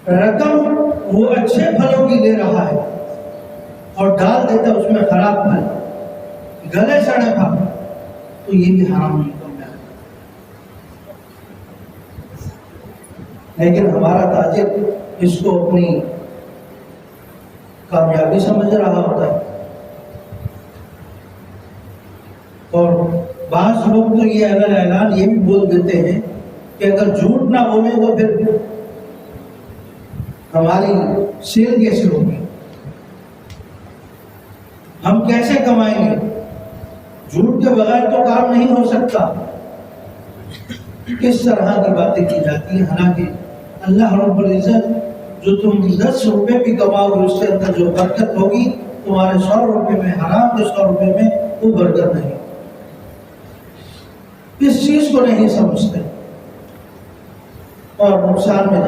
رقم وہ اچھے پھلوں کی لے رہا ہے اور ڈال دیتا اس میں خراب پھل، گلے سڑے پھل، تو یہ بھی حرام نہیں کرنا ہے۔ لیکن ہمارا تاجر اس کو اپنی کامیابی سمجھ رہا ہوتا ہے، اور بعض لوگ تو یہ اعلان یہ بھی بول دیتے ہیں کہ اگر جھوٹ نہ بولے تو پھر ہماری سیل کیسے ہوگی، ہم کیسے کمائیں گے، جھوٹ کے بغیر تو کام نہیں ہو سکتا۔ کس طرح کی باتیں کی جاتی ہیں، حالانکہ اللہ رب العزت جو تم 10 روپے بھی کماؤ گے اس کے اندر جو برکت ہوگی تمہارے 100 روپے میں، حرام کے 100 روپے میں وہ برکت نہیں۔ اس چیز کو نہیں سمجھتے اور نقصان میں